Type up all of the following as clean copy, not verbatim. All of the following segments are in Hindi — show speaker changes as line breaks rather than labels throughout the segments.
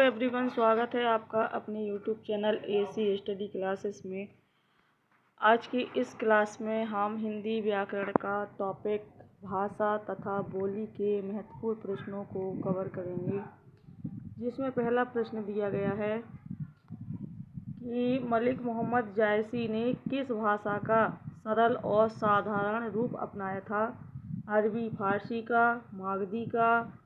एवरीवन, स्वागत है आपका अपने YouTube channel AC study classes में। आज की इस क्लास में हम हिंदी व्याकरण का टॉपिक भाषा तथा बोली के महत्वपूर्ण प्रश्नों को कवर करेंगे, जिसमें पहला प्रश्न दिया गया है कि मलिक मोहम्मद जायसी ने किस भाषा का सरल और साधारण रूप अपनाया था? अरबी, फारसी का, मागधी का,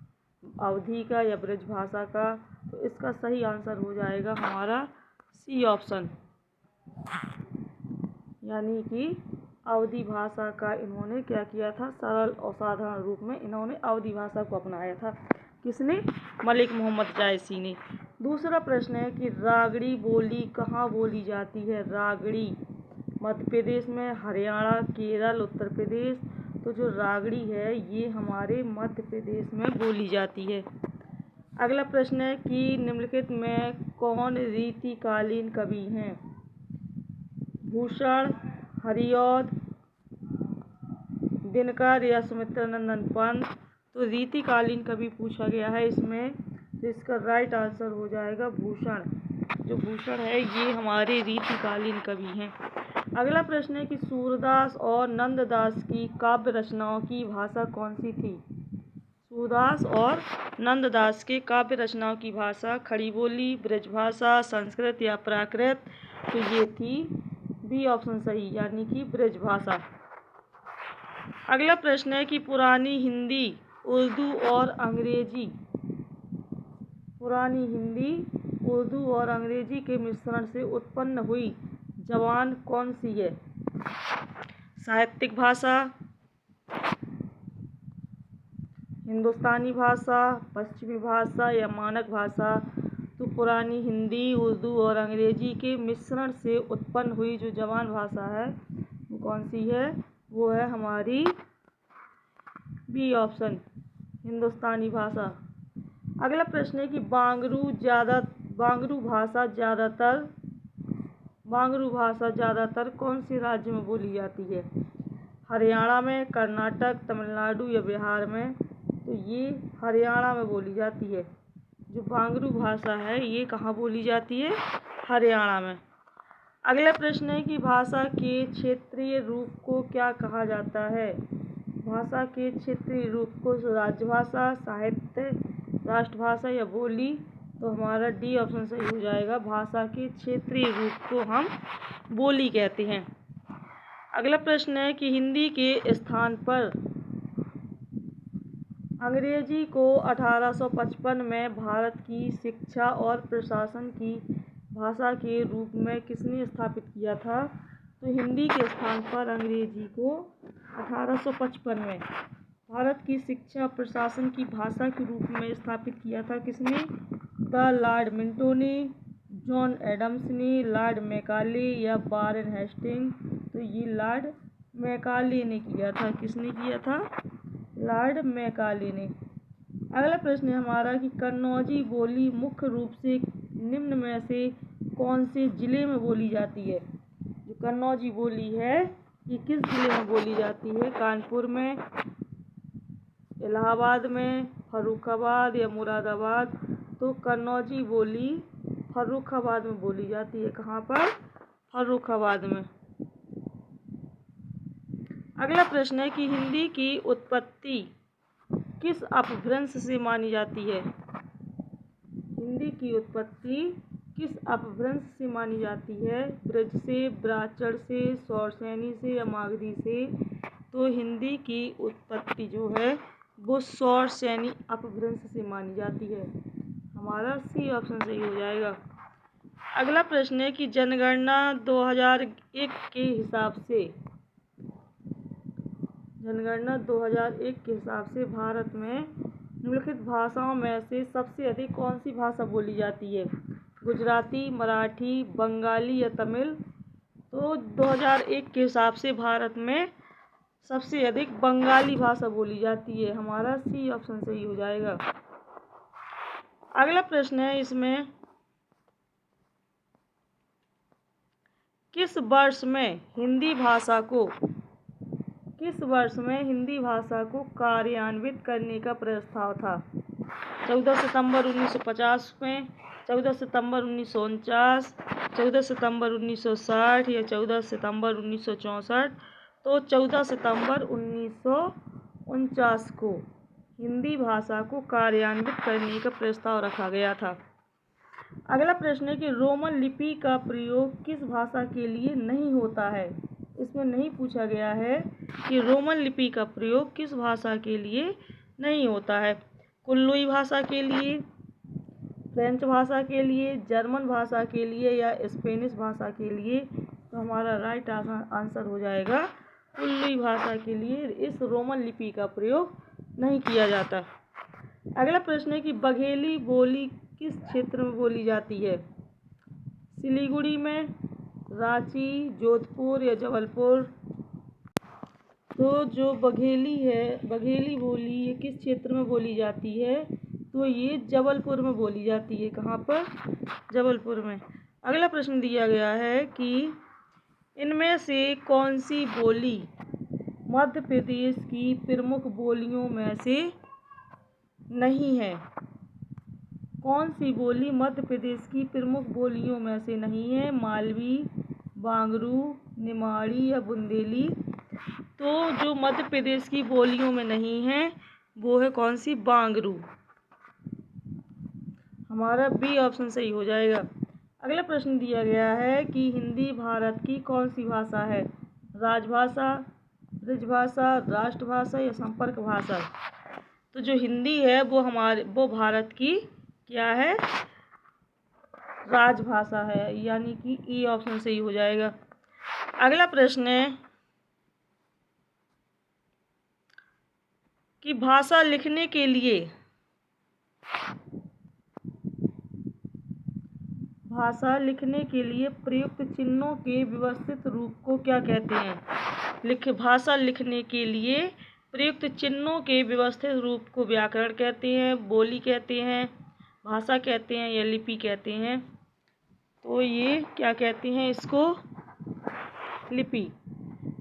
अवधी का या ब्रज भाषा का? तो इसका सही आंसर हो जाएगा हमारा सी ऑप्शन, यानी कि अवधी भाषा का इन्होंने क्या किया था? सरल और साधारण रूप में इन्होंने अवधी भाषा को अपनाया था। किसने? मलिक मोहम्मद जायसी ने। दूसरा प्रश्न है कि रागड़ी बोली कहाँ बोली जाती है? रागड़ी मध्य प्रदेश में, हरियाणा, केरल, उत्तर प्रदेश। तो जो रागड़ी है ये हमारे मध्य प्रदेश में बोली जाती है। अगला प्रश्न है कि निम्नलिखित में कौन रीतिकालीन कवि हैं? भूषण, हरिऔध, दिनकर या सुमित्रानंद पंत? तो रीतिकालीन कवि पूछा गया है इसमें, तो इसका राइट आंसर हो जाएगा भूषण। जो भूषण है ये हमारे रीतिकालीन कवि हैं। अगला प्रश्न है कि सूरदास और नंददास की काव्य रचनाओं की भाषा कौन सी थी? सूरदास और नंददास के काव्य रचनाओं की भाषा खड़ी बोली, ब्रजभाषा, संस्कृत या प्राकृत? तो ये थी बी ऑप्शन सही, यानी कि ब्रजभाषा। अगला प्रश्न है कि पुरानी हिंदी, उर्दू और अंग्रेजी के मिश्रण से उत्पन्न हुई जबान कौन सी है? साहित्यिक भाषा, हिंदुस्तानी भाषा, पश्चिमी भाषा या मानक भाषा? तो पुरानी हिंदी, उर्दू और अंग्रेजी के मिश्रण से उत्पन्न हुई जो जबान भाषा है वो कौन सी है? वो है हमारी बी ऑप्शन, हिंदुस्तानी भाषा। अगला प्रश्न है कि बांगरू भाषा ज़्यादातर कौन से राज्य में बोली जाती है? हरियाणा में, कर्नाटक, तमिलनाडु या बिहार में? तो ये हरियाणा में बोली जाती है। जो बांगरू भाषा है ये कहाँ बोली जाती है? हरियाणा में। अगला प्रश्न है कि भाषा के क्षेत्रीय रूप को क्या कहा जाता है? भाषा के क्षेत्रीय रूप को राजभाषा, साहित्य, राष्ट्रभाषा या बोली? तो हमारा डी ऑप्शन सही हो जाएगा। भाषा के क्षेत्रीय रूप को हम बोली कहते हैं। अगला प्रश्न है कि हिंदी के स्थान पर अंग्रेजी को 1855 में भारत की शिक्षा और प्रशासन की भाषा के रूप में किसने स्थापित किया था? तो हिंदी के स्थान पर अंग्रेजी को 1855 में भारत की शिक्षा प्रशासन की भाषा के रूप में स्थापित किया था। किसने? द लॉर्ड मिंटो ने, जॉन एडम्स ने, लॉर्ड मैकाले या वारेन हेस्टिंग? तो ये लॉर्ड मैकाले ने किया था। किसने किया था? लॉर्ड मैकाले ने। अगला प्रश्न है हमारा कि कन्नौजी बोली मुख्य रूप से निम्न में से कौन से जिले में बोली जाती है? जो कन्नौजी बोली है ये किस जिले में बोली जाती है? कानपुर में, इलाहाबाद में, फर्रुखाबाद या मुरादाबाद? तो कन्नौजी बोली फर्रुखाबाद में बोली जाती है। कहाँ पर? फर्रुखाबाद में। अगला प्रश्न है कि हिंदी की उत्पत्ति किस अपभ्रंश से मानी जाती है? हिंदी की उत्पत्ति किस अपभ्रंश से मानी जाती है? ब्रज से, ब्राह्मण से, सौरसेनी से या मागधी से? तो हिंदी की उत्पत्ति जो है वो सौरसेनी अपभ्रंश से मानी जाती है। हमारा सी ऑप्शन सही हो जाएगा। अगला प्रश्न है कि जनगणना 2001 के हिसाब से भारत में निम्नलिखित भाषाओं में से सबसे अधिक कौन सी भाषा बोली जाती है? गुजराती, मराठी, बंगाली या तमिल? तो 2001 के हिसाब से भारत में सबसे अधिक बंगाली भाषा बोली जाती है। हमारा सी ऑप्शन सही हो जाएगा। अगला प्रश्न है इसमें किस वर्ष में हिंदी भाषा को कार्यान्वित करने का प्रस्ताव था? 14 सितंबर 1950 में, 14 सितंबर 1949, 14 सितंबर 1960 या 14 सितंबर 1964? तो 14 सितंबर 1949 को हिंदी भाषा को कार्यान्वित करने का प्रस्ताव रखा गया था। अगला प्रश्न है कि रोमन लिपि का प्रयोग किस भाषा के लिए नहीं होता है? इसमें नहीं पूछा गया है कि रोमन लिपि का प्रयोग किस भाषा के लिए नहीं होता है। कुल्लुई भाषा के लिए, फ्रेंच भाषा के लिए, जर्मन भाषा के लिए या स्पेनिश भाषा के लिए? तो हमारा राइट आंसर हो जाएगा कुल्लुई भाषा के लिए इस रोमन लिपि का प्रयोग नहीं किया जाता। अगला प्रश्न है कि बघेली बोली किस क्षेत्र में बोली जाती है? सिलीगुड़ी में, रांची, जोधपुर या जबलपुर? तो जो बघेली है, बघेली बोली ये किस क्षेत्र में बोली जाती है? तो ये जबलपुर में बोली जाती है। कहाँ पर? जबलपुर में। अगला प्रश्न दिया गया है कि इनमें से कौन सी बोली मध्य प्रदेश की प्रमुख बोलियों में से नहीं है? कौन सी बोली मध्य प्रदेश की प्रमुख बोलियों में से नहीं है? मालवी, बांगरू, निमाड़ी या बुंदेली? तो जो मध्य प्रदेश की बोलियों में नहीं है वो है कौन सी? बांगरू। हमारा बी ऑप्शन सही हो जाएगा। अगला प्रश्न दिया गया है कि हिंदी भारत की कौन सी भाषा है? राजभाषा, ब्रजभाषा, राष्ट्रभाषा या संपर्क भाषा? तो जो हिंदी है वो भारत की क्या है? राजभाषा है, यानी कि ई ऑप्शन सही हो जाएगा। अगला प्रश्न है कि भाषा लिखने के लिए प्रयुक्त चिन्हों के व्यवस्थित रूप को क्या कहते हैं? भाषा लिखने के लिए प्रयुक्त चिन्हों के व्यवस्थित रूप को व्याकरण कहते हैं, बोली कहते हैं, भाषा कहते हैं या लिपि कहते हैं? तो ये क्या कहते हैं इसको? लिपि।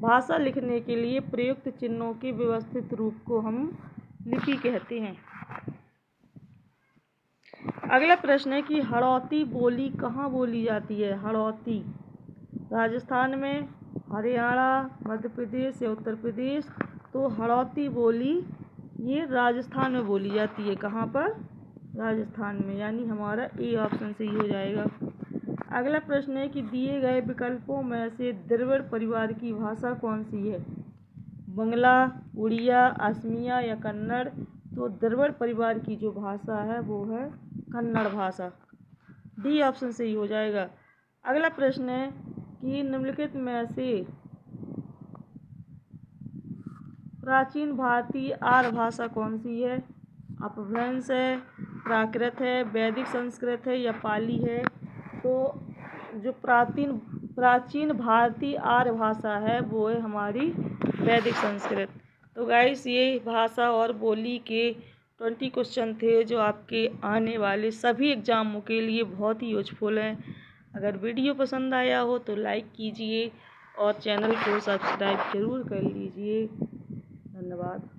भाषा लिखने के लिए प्रयुक्त चिन्हों के व्यवस्थित रूप को हम लिपि कहते हैं। अगला प्रश्न है कि हड़ौती बोली कहाँ बोली जाती है? हड़ौती राजस्थान में, हरियाणा, मध्य प्रदेश या उत्तर प्रदेश? तो हड़ौती बोली ये राजस्थान में बोली जाती है। कहाँ पर? राजस्थान में, यानी हमारा ए ऑप्शन सही हो जाएगा। अगला प्रश्न है कि दिए गए विकल्पों में से द्रविड़ परिवार की भाषा कौन सी है? बंगला, उड़िया, असमिया या कन्नड़? तो द्रविड़ परिवार की जो भाषा है वो है कन्नड़ भाषा। डी ऑप्शन सही हो जाएगा। अगला प्रश्न है कि निम्नलिखित में से प्राचीन भारतीय आर्य भाषा कौन सी है? अपभ्रंश है, प्राकृत है, वैदिक संस्कृत है या पाली है? तो जो प्राचीन भारतीय आर्य भाषा है वो है हमारी वैदिक संस्कृत। तो गाइस ये भाषा और बोली के 20 क्वेश्चन थे जो आपके आने वाले सभी एग्जामों के लिए बहुत ही यूजफुल हैं। अगर वीडियो पसंद आया हो तो लाइक कीजिए और चैनल को सब्सक्राइब जरूर कर लीजिए। धन्यवाद।